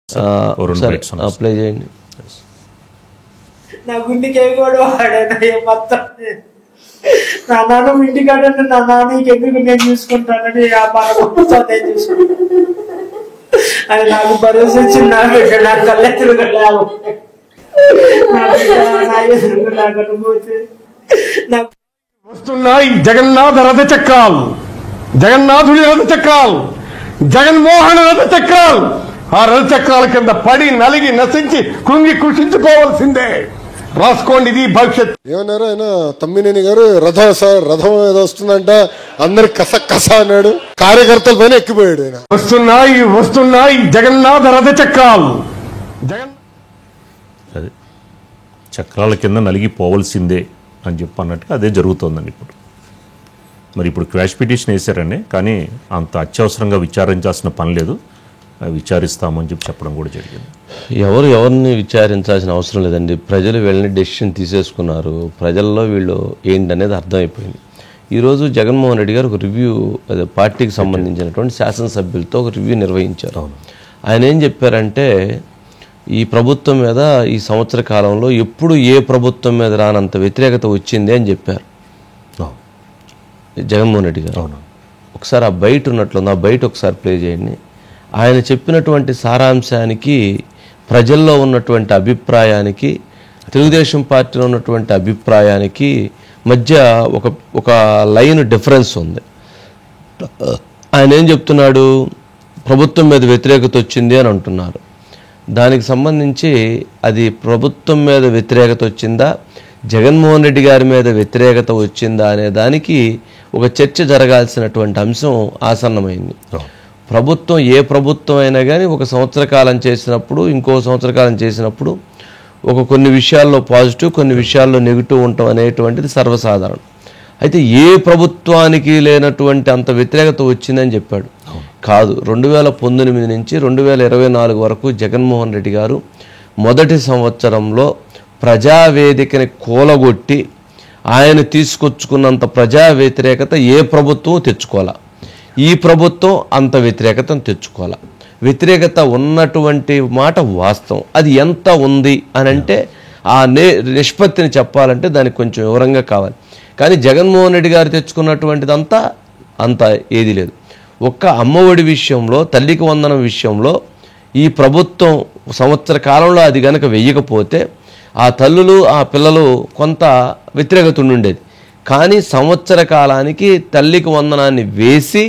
Apply చేయండి. నా గుండెకి ఏమి కూడా వాడాను మొత్తం. నా నాన్న ఇంటికాడంటే నా నాన్నకి ఎందుకు నేను చూసుకుంటానని ఆ బాగా చూసుకుంటాను. అది నాకు భరోసా ఇచ్చింది. నా బిడ్డ నా కళ్ళెత్తురుగలాగా వస్తున్నాయి జగన్నాథ రథ చక్రాలు, జగన్నాథుడి రథ చక్రాలు, జగన్మోహన్ రథ చక్రాలు. ఆ రథ చక్రాల కింద పడి నలిగి నశించి కృంగి కృషించుకోవాల్సిందే. రాసుకోండి, ఇది భవిష్యత్. ఏమన్నారు ఆయన తమ్మినేని గారు, రథం ఏదో వస్తుందంట, అందరు కస కస అన్నాడు, కార్యకర్తల పైన ఎక్కిపోయాడు ఆయన. వస్తున్నాయి జగన్నాథ రథ చక్రాలు. అదే చక్రాల కింద నలిగిపోవలసిందే అని చెప్పి అన్నట్టుగా అదే జరుగుతోందండి ఇప్పుడు. మరి ఇప్పుడు క్వాష్ పిటిషన్ వేశారండి, కానీ అంత అత్యవసరంగా విచారించాల్సిన పని లేదు, విచారిస్తామని చెప్పి చెప్పడం కూడా జరిగింది. ఎవరిని విచారించాల్సిన అవసరం లేదండి. ప్రజలు వీళ్ళని డెసిషన్ తీసేసుకున్నారు. ప్రజల్లో వీళ్ళు ఏంటనేది అర్థమైపోయింది. ఈరోజు జగన్మోహన్ రెడ్డి గారు ఒక రివ్యూ, అదే పార్టీకి సంబంధించినటువంటి శాసనసభ్యులతో ఒక రివ్యూ నిర్వహించారు. ఆయన ఏం చెప్పారంటే, ఈ ప్రభుత్వం మీద ఈ సంవత్సర కాలంలో ఎప్పుడు ఏ ప్రభుత్వం మీద రానంత వ్యతిరేకత వచ్చింది అని చెప్పారు జగన్మోహన్ రెడ్డి గారు. ఒకసారి ఆ బయట ఉన్నట్లుంది, ఆ బయట ఒకసారి ప్లే చేయండి. ఆయన చెప్పినటువంటి సారాంశానికి, ప్రజల్లో ఉన్నటువంటి అభిప్రాయానికి, తెలుగుదేశం పార్టీలో ఉన్నటువంటి అభిప్రాయానికి మధ్య ఒక లైన్ డిఫరెన్స్ ఉంది. ఆయన ఏం చెప్తున్నాడు, ప్రభుత్వం మీద వ్యతిరేకత వచ్చింది అని అంటున్నారు. దానికి సంబంధించి అది ప్రభుత్వం మీద వ్యతిరేకత వచ్చిందా, జగన్మోహన్ రెడ్డి గారి మీద వ్యతిరేకత వచ్చిందా అనే దానికి ఒక చర్చ జరగాల్సినటువంటి అంశం ఆసన్నమైంది. ప్రభుత్వం ఏ ప్రభుత్వం అయినా కానీ ఒక సంవత్సర కాలం చేసినప్పుడు, ఇంకో సంవత్సర కాలం చేసినప్పుడు కొన్ని విషయాల్లో పాజిటివ్, కొన్ని విషయాల్లో నెగిటివ్ ఉండటం అనేటువంటిది సర్వసాధారణం. అయితే ఏ ప్రభుత్వానికి లేనటువంటి అంత వ్యతిరేకత వచ్చిందని చెప్పాడు. కాదు, 2019 నుంచి 2024 వరకు జగన్మోహన్ రెడ్డి గారు మొదటి సంవత్సరంలో ప్రజావేదికని కూలగొట్టి ఆయన తీసుకొచ్చుకున్నంత ప్రజా వ్యతిరేకత ఏ ప్రభుత్వం తెచ్చుకోవాలా. ఈ ప్రభుత్వం అంత వ్యతిరేకతను తెచ్చుకోవాలా. వ్యతిరేకత ఉన్నటువంటి మాట వాస్తవం. అది ఎంత ఉంది అని అంటే ఆ నిష్పత్తిని చెప్పాలంటే దానికి కొంచెం వివరంగా కావాలి. కానీ జగన్మోహన్ రెడ్డి గారు తెచ్చుకున్నటువంటిదంతా అంత ఏది లేదు. ఒక్క అమ్మఒడి విషయంలో, తల్లికి వందనం విషయంలో ఈ ప్రభుత్వం సంవత్సర కాలంలో అది గనక వెయ్యకపోతే ఆ తల్లులు, ఆ పిల్లలు కొంత వ్యతిరేకత ఉండేది. కానీ సంవత్సర కాలానికి తల్లికి వందనాన్ని వేసి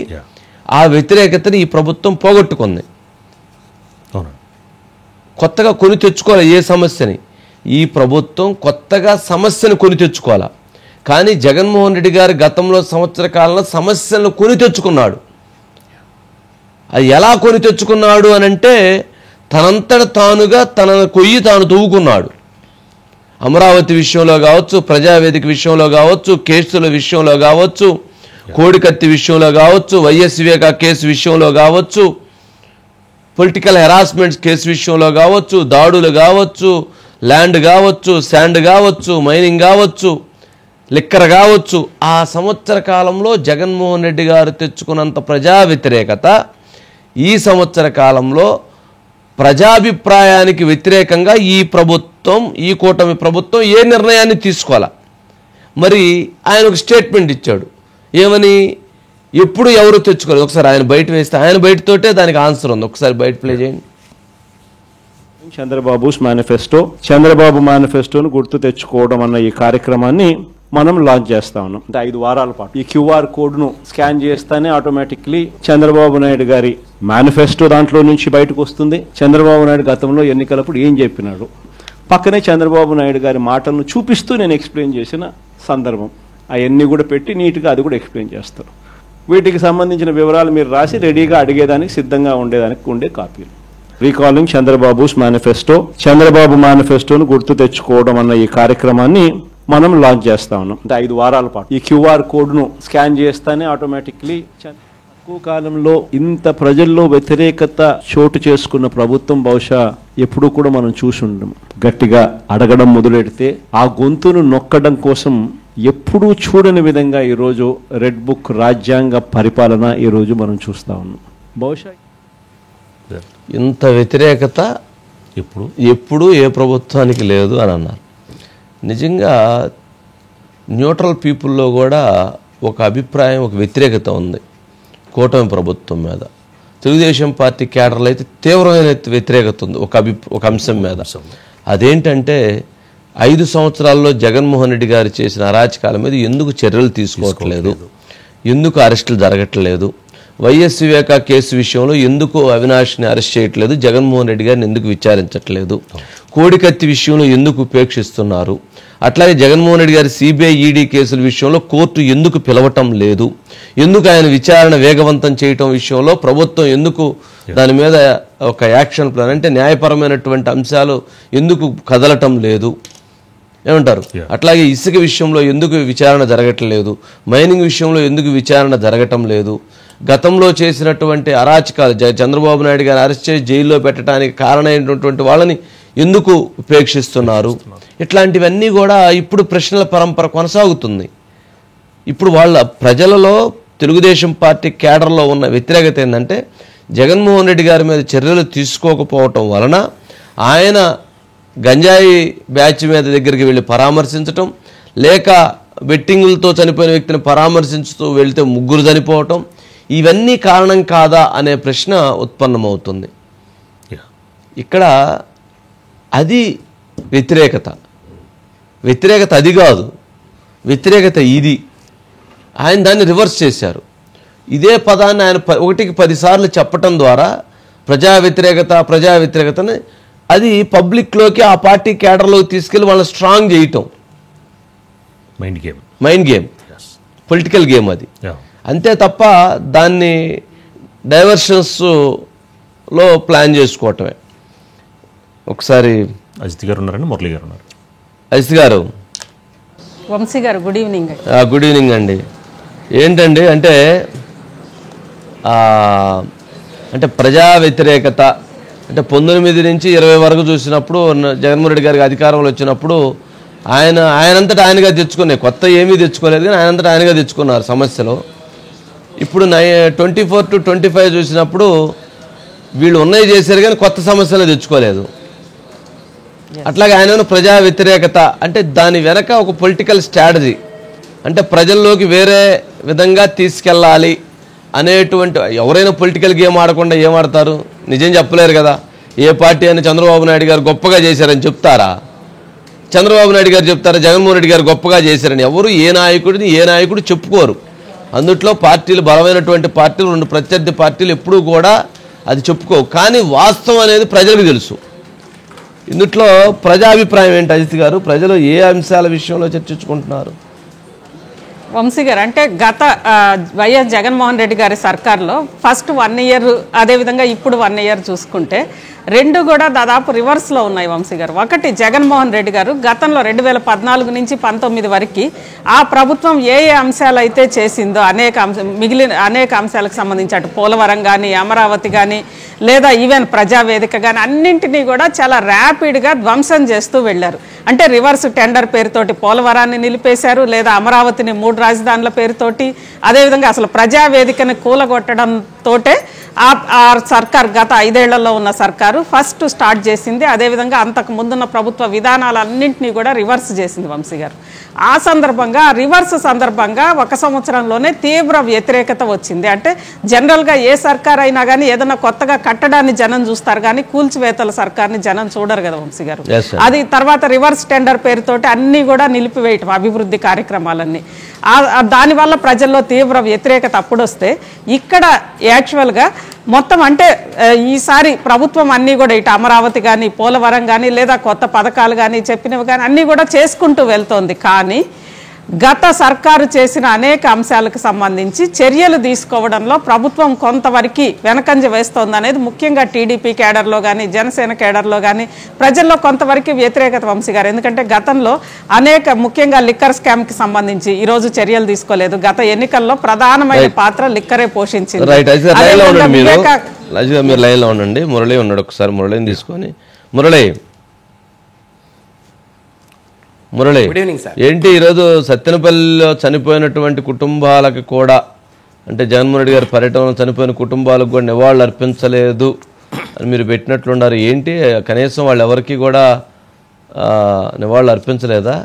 ఆ వ్యతిరేకతని ఈ ప్రభుత్వం పోగొట్టుకుంది. కొత్తగా కొని తెచ్చుకోవాలి ఏ సమస్యని. ఈ ప్రభుత్వం కొత్తగా సమస్యను కొని తెచ్చుకోవాలా. కానీ జగన్మోహన్ రెడ్డి గారు గతంలో సంవత్సర కాలంలో సమస్యలను కొని తెచ్చుకున్నాడు. అది ఎలా కొని తెచ్చుకున్నాడు అనంటే, తనంతట తానుగా తన కొయ్యి తాను తవ్వుకున్నాడు. అమరావతి విషయంలో కావచ్చు, ప్రజావేదిక విషయంలో కావచ్చు, కేసుల విషయంలో కావచ్చు, కోడికత్తి విషయంలో కావచ్చు, వైఎస్ వివేకా కేసు విషయంలో కావచ్చు, పొలిటికల్ హెరాస్మెంట్స్ కేసు విషయంలో కావచ్చు, దాడులు కావచ్చు, ల్యాండ్ కావచ్చు, శాండ్ కావచ్చు, మైనింగ్ కావచ్చు, లిక్కర్ కావచ్చు, ఆ సంవత్సర కాలంలో జగన్మోహన్ రెడ్డి గారు తెచ్చుకున్నంత ప్రజా వ్యతిరేకత ఈ సంవత్సర కాలంలో ప్రజాభిప్రాయానికి వ్యతిరేకంగా ఈ ప్రభుత్వం, ఈ కూటమి ప్రభుత్వం ఏ నిర్ణయాన్ని తీసుకోవాలా. మరి ఆయన ఒక స్టేట్మెంట్ ఇచ్చాడు. ఏమని, ఎప్పుడు ఎవరు తెచ్చుకోలేదు. ఒకసారి ఆయన బయట వేస్తే ఆయన బయటతోటే దానికి ఆన్సర్ ఉంది. ఒకసారి బయట ప్లే చేయండి. చంద్రబాబు మేనిఫెస్టోను గుర్తు తెచ్చుకోవడం అన్న ఈ కార్యక్రమాన్ని మనం లాంచ్ చేస్తా ఉన్నాం. 5 వారాల పాటు ఈ QR కోడ్ను స్కాన్ చేస్తానే ఆటోమేటిక్లీ చంద్రబాబు నాయుడు గారి మేనిఫెస్టో దాంట్లో నుంచి బయటకు వస్తుంది. చంద్రబాబు నాయుడు గతంలో ఎన్నికలప్పుడు ఏం చెప్పినాడు, పక్కనే చంద్రబాబు నాయుడు గారి మాటలను చూపిస్తూ నేను ఎక్స్ప్లెయిన్ చేసిన సందర్భం, అవన్నీ కూడా పెట్టి నీట్గా అది కూడా ఎక్స్ప్లెయిన్ చేస్తారు. వీటికి సంబంధించిన వివరాలు మీరు రాసి రెడీగా అడిగేదానికి సిద్ధంగా ఉండేదానికి ఉండే కాపీలు. రీకాలింగ్ చంద్రబాబు మేనిఫెస్టోను గుర్తు తెచ్చుకోవడం అన్న ఈ కార్యక్రమాన్ని మనం లాంచ్ చేస్తా ఉన్నాం. 5 వారాల పాటు ఈ QR కోడ్ను స్కాన్ చేస్తానే ఆటోమేటిక్లీ తక్కువ కాలంలో ఇంత ప్రజల్లో వ్యతిరేకత చోటు చేసుకున్న ప్రభుత్వం బహుశా ఎప్పుడూ కూడా మనం చూసి ఉండము. గట్టిగా అడగడం మొదలెడితే ఆ గొంతును నొక్కడం కోసం ఎప్పుడూ చూడని విధంగా ఈరోజు రెడ్ బుక్ రాజ్యాంగ పరిపాలన ఈరోజు మనం చూస్తా ఉన్నాం. బహుశా ఇంత వ్యతిరేకత ఎప్పుడు ఏ ప్రభుత్వానికి లేదు అని అన్నారు. నిజంగా న్యూట్రల్ పీపుల్లో కూడా ఒక అభిప్రాయం, ఒక వ్యతిరేకత ఉంది కూటమి ప్రభుత్వం మీద. తెలుగుదేశం పార్టీ కేడర్లో అయితే తీవ్రమైన వ్యతిరేకత ఉంది ఒక అంశం మీద. అదేంటంటే 5 సంవత్సరాల్లో జగన్మోహన్ రెడ్డి గారు చేసిన అరాచకాల మీద ఎందుకు చర్యలు తీసుకోవట్లేదు, ఎందుకు అరెస్టులు జరగట్లేదు, వైఎస్ వివేకా కేసు విషయంలో ఎందుకు అవినాష్ని అరెస్ట్ చేయట్లేదు, జగన్మోహన్ రెడ్డి గారిని ఎందుకు విచారించట్లేదు, కోడికత్తి విషయంలో ఎందుకు ఉపేక్షిస్తున్నారు, అట్లాగే జగన్మోహన్ రెడ్డి గారి సిబిఐ ఈడీ కేసుల విషయంలో కోర్టు ఎందుకు పిలవటం లేదు, ఎందుకు ఆయన విచారణ వేగవంతం చేయటం విషయంలో ప్రభుత్వం ఎందుకు దాని మీద ఒక యాక్షన్ ప్లాన్ అంటే న్యాయపరమైనటువంటి అంశాలు ఎందుకు కదలటం లేదు ఏమంటారు. అట్లాగే ఇసుక విషయంలో ఎందుకు విచారణ జరగట్లేదు, మైనింగ్ విషయంలో ఎందుకు విచారణ జరగటం లేదు, గతంలో చేసినటువంటి అరాచకాలు చంద్రబాబు నాయుడు గారు అరెస్ట్ చేసి జైల్లో పెట్టడానికి కారణమైనటువంటి వాళ్ళని ఎందుకు ఉపేక్షిస్తున్నారు, ఇట్లాంటివన్నీ కూడా ఇప్పుడు ప్రశ్నల పరంపర కొనసాగుతుంది. ఇప్పుడు వాళ్ళ ప్రజలలో తెలుగుదేశం పార్టీ కేడర్లో ఉన్న వ్యతిరేకత ఏంటంటే జగన్మోహన్ రెడ్డి గారి మీద చర్యలు తీసుకోకపోవటం వలన ఆయన గంజాయి బ్యాచ్ మీద దగ్గరికి వెళ్ళి పరామర్శించటం, లేక బెట్టింగులతో చనిపోయిన వ్యక్తిని పరామర్శించుతూ వెళ్తే 3 చనిపోవటం, ఇవన్నీ కారణం కాదా అనే ప్రశ్న ఉత్పన్నమవుతుంది. ఇక్కడ అది వ్యతిరేకత అది కాదు, వ్యతిరేకత ఇది. ఆయన దాన్ని రివర్స్ చేశారు. ఇదే పదాన్ని ఆయన 1కి 10 సార్లు చెప్పటం ద్వారా ప్రజా వ్యతిరేకతని అది పబ్లిక్లోకి ఆ పార్టీ కేడర్లోకి తీసుకెళ్ళి వాళ్ళని స్ట్రాంగ్ చేయటం. మైండ్ గేమ్ పొలిటికల్ గేమ్ అది. అంతే తప్ప దాన్ని డైవర్షన్స్లో ప్లాన్ చేసుకోవటమే. ఒకసారి అజిత్ గారు ఉన్నారండి, మురళి గారు ఉన్నారు. అజిత్ గారు. వంశీ గారు గుడ్ ఈవినింగ్. గుడ్ ఈవినింగ్ అండి. ఏంటండి అంటే ప్రజా వ్యతిరేకత అంటే 19 నుంచి 20 వరకు చూసినప్పుడు జగన్మోహన్ రెడ్డి గారికి అధికారంలో వచ్చినప్పుడు ఆయనంతటా ఆయనగా తెచ్చుకున్నాయి, కొత్త ఏమీ తెచ్చుకోలేదు కానీ ఆయనంతటా ఆయనగా తెచ్చుకున్నారు సమస్యలు. ఇప్పుడు 24 to 25 చూసినప్పుడు వీళ్ళు ఉన్నాయి చేశారు కానీ కొత్త సమస్యలు తెచ్చుకోలేదు. అట్లాగే ఆయన ప్రజా వ్యతిరేకత అంటే దాని వెనక ఒక పొలిటికల్ స్ట్రాటజీ అంటే ప్రజల్లోకి వేరే విధంగా తీసుకెళ్ళాలి అనేటువంటి. ఎవరైనా పొలిటికల్ గేమ్ ఆడకుండా ఏం ఆడతారు? నిజం చెప్పలేరు కదా. ఏ పార్టీ అని చంద్రబాబు నాయుడు గారు గొప్పగా చేశారని చెప్తారా? చంద్రబాబు నాయుడు గారు చెప్తారా జగన్మోహన్ రెడ్డి గారు గొప్పగా చేశారని? ఎవరు ఏ నాయకుడు చెప్పుకోరు. అందుట్లో పార్టీలు బలమైనటువంటి పార్టీలు 2 ప్రత్యర్థి పార్టీలు ఎప్పుడూ కూడా అది చెప్పుకోవు. కానీ వాస్తవం అనేది ప్రజలకు తెలుసు. ఇందుట్లో ప్రజాభిప్రాయం ఏంటి అజిత్ గారు? ప్రజలు ఏ అంశాల విషయంలో చర్చించుకుంటున్నారు? వంశీ గారు అంటే గత వైఎస్ జగన్మోహన్ రెడ్డి గారి సర్కార్లో ఫస్ట్ 1 year అదేవిధంగా ఇప్పుడు 1 year చూసుకుంటే 2 కూడా దాదాపు రివర్స్లో ఉన్నాయి వంశీ గారు. ఒకటి జగన్మోహన్ రెడ్డి గారు గతంలో 2014 నుంచి 19 వరకు ఆ ప్రభుత్వం ఏ అంశాలు అయితే చేసిందో మిగిలిన అనేక అంశాలకు సంబంధించి అటు పోలవరం కానీ అమరావతి కానీ లేదా ఈవెన్ ప్రజావేదిక కానీ అన్నింటినీ కూడా చాలా ర్యాపిడ్గా ధ్వంసం చేస్తూ వెళ్ళారు. అంటే రివర్స్ టెండర్ పేరుతోటి పోలవరాన్ని నిలిపేశారు, లేదా అమరావతిని 3 రాజధానుల పేరుతోటి, అదేవిధంగా అసలు ప్రజావేదికని కూలగొట్టడంతో ఆ సర్కార్ గత 5 ఏళ్లలో ఉన్న సర్కారు ఫస్ట్ స్టార్ట్ చేసింది. అదేవిధంగా అంతకు ముందున్న ప్రభుత్వ విధానాలన్నింటినీ కూడా రివర్స్ చేసింది వంశీ గారు. ఆ సందర్భంగా రివర్స్ సందర్భంగా 1 సంవత్సరంలోనే తీవ్ర వ్యతిరేకత వచ్చింది. అంటే జనరల్గా ఏ సర్కార్ అయినా కానీ ఏదైనా కొత్తగా కట్టడాన్ని జనం చూస్తారు కానీ కూల్చివేతల సర్కార్ని జనం చూడరు కదా వంశీ గారు. అది తర్వాత రివర్స్ టెండర్ పేరుతోటి అన్నీ కూడా నిలిపివేయటం అభివృద్ధి కార్యక్రమాలన్నీ. దానివల్ల ప్రజల్లో తీవ్ర వ్యతిరేకత అప్పుడు వస్తే ఇక్కడ యాక్చువల్గా మొత్తం అంటే ఈసారి ప్రభుత్వం అన్నీ కూడా ఇటు అమరావతి కానీ పోలవరం కానీ లేదా కొత్త పథకాలు కానీ చెప్పినవి కానీ అన్నీ కూడా చేసుకుంటూ వెళ్తోంది. కానీ గత సర్కారు చేసిన అనేక అంశాలకు సంబంధించి చర్యలు తీసుకోవడంలో ప్రభుత్వం కొంతవరకు వెనకంజ వేస్తోంది అనేది ముఖ్యంగా టీడీపీ కేడర్లో కానీ జనసేన కేడర్లో కానీ ప్రజల్లో కొంతవరకు వ్యతిరేకత వంశీ గారు. ఎందుకంటే గతంలో ముఖ్యంగా లిక్కర్ స్కామ్కి సంబంధించి ఈరోజు చర్యలు తీసుకోలేదు. గత ఎన్నికల్లో ప్రధానమైన పాత్ర లిక్కరే పోషించింది. మీరు లైన్లో ఉండండి. మురళి ఉన్నాడు, ఒకసారి మురళిని తీసుకొని. మురళి ఏంటి ఈరోజు సత్తెనపల్లిలో చనిపోయినటువంటి కుటుంబాలకు కూడా అంటే జగన్మోహన్ రెడ్డి గారి పర్యటనలో చనిపోయిన కుటుంబాలకు కూడా నివాళులు అర్పించలేదు అని మీరు పెట్టినట్లున్నారు. ఏంటి కనీసం వాళ్ళు ఎవరికి కూడా నివాళులు అర్పించలేదా?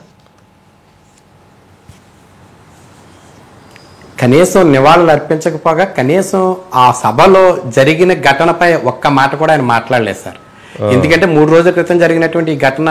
కనీసం నివాళులు అర్పించకపోగా కనీసం ఆ సభలో జరిగిన ఘటనపై ఒక్క మాట కూడా ఆయన మాట్లాడలేదు సార్. ఎందుకంటే 3 రోజుల క్రితం జరిగినటువంటి ఈ ఘటన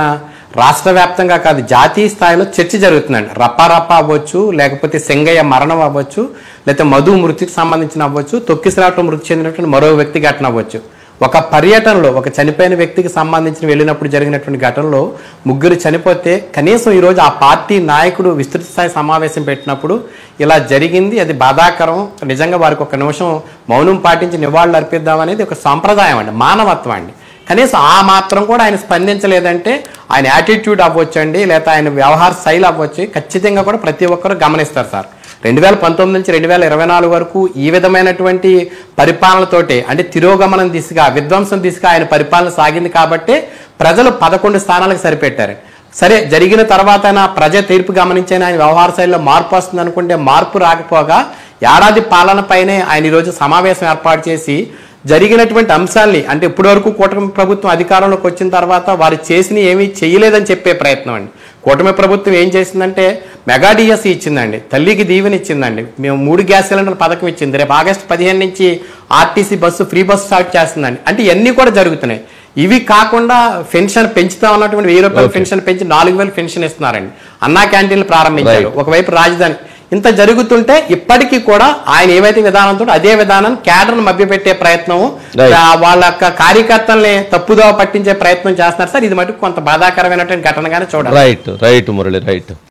రాష్ట్ర వ్యాప్తంగా కాదు, జాతీయ స్థాయిలో చర్చ జరుగుతుందండి. రప్పా అవ్వచ్చు, లేకపోతే సింగయ్య మరణం అవ్వచ్చు, లేకపోతే మధు మృతికి సంబంధించిన అవ్వచ్చు, తొక్కిసలాటం మృతి చెందినటువంటి మరో వ్యక్తి ఘటన అవ్వచ్చు. ఒక పర్యటనలో ఒక చనిపోయిన వ్యక్తికి సంబంధించిన వెళ్ళినప్పుడు జరిగినటువంటి ఘటనలో 3 చనిపోతే కనీసం ఈరోజు ఆ పార్టీ నాయకుడు విస్తృత స్థాయి సమావేశం పెట్టినప్పుడు ఇలా జరిగింది, అది బాధాకరం, నిజంగా వారికి ఒక నిమిషం మౌనం పాటించి నివాళులు అర్పిద్దామనేది ఒక సాంప్రదాయం అండి, మానవత్వం అండి. కనీసం ఆ మాత్రం కూడా ఆయన స్పందించలేదంటే ఆయన యాటిట్యూడ్ అవ్వచ్చండి, లేదా ఆయన వ్యవహార శైలి అవ్వచ్చు, ఖచ్చితంగా కూడా ప్రతి ఒక్కరు గమనిస్తారు సార్. 2019 నుంచి 2024 వరకు ఈ విధమైనటువంటి పరిపాలనతోటే, అంటే తిరోగమనం దిశగా, విధ్వంసం దిశగా ఆయన పరిపాలన సాగింది కాబట్టి ప్రజలు 11 స్థానాలకు సరిపెట్టారు. సరే, జరిగిన తర్వాత ప్రజా తీర్పు గమనించిన ఆయన వ్యవహార శైలిలో మార్పు వస్తుంది అనుకుంటే మార్పు రాకపోగా ఏడాది పాలన పైనే ఆయన ఈరోజు సమావేశం ఏర్పాటు చేసి జరిగినటువంటి అంశాల్ని, అంటే ఇప్పటి వరకు కూటమి ప్రభుత్వం అధికారంలోకి వచ్చిన తర్వాత వారు చేసిన ఏమీ చేయలేదని చెప్పే ప్రయత్నం అండి. కూటమి ప్రభుత్వం ఏం చేసిందంటే మెగా డిఎస్సి ఇచ్చిందండి, తల్లికి దీవెన ఇచ్చిందండి, మేము 3 గ్యాస్ సిలిండర్ పథకం ఇచ్చింది, రేపు ఆగస్టు 15 నుంచి RTC bus free bus start చేస్తుందండి. అంటే ఇవన్నీ కూడా జరుగుతున్నాయి. ఇవి కాకుండా పెన్షన్ పెంచుతా ఉన్నటువంటి 1000 రూపాయల పెన్షన్ పెంచి 4000 పెన్షన్ ఇస్తున్నారండి. అన్నా క్యాంటీన్లు ప్రారంభించారు. ఒకవైపు రాజధాని ఇంత జరుగుతుంటే ఇప్పటికీ కూడా ఆయన ఏవైతే విధానంతో అదే విధానం క్యాడర్ను మభ్యపెట్టే ప్రయత్నం, వాళ్ళ యొక్క కార్యకర్తల్ని తప్పుదోవ పట్టించే ప్రయత్నం చేస్తున్నారు సార్. ఇది మటుకు కొంత బాధాకరమైనటువంటి ఘటనగానే చూడాలి. Right Murali, right.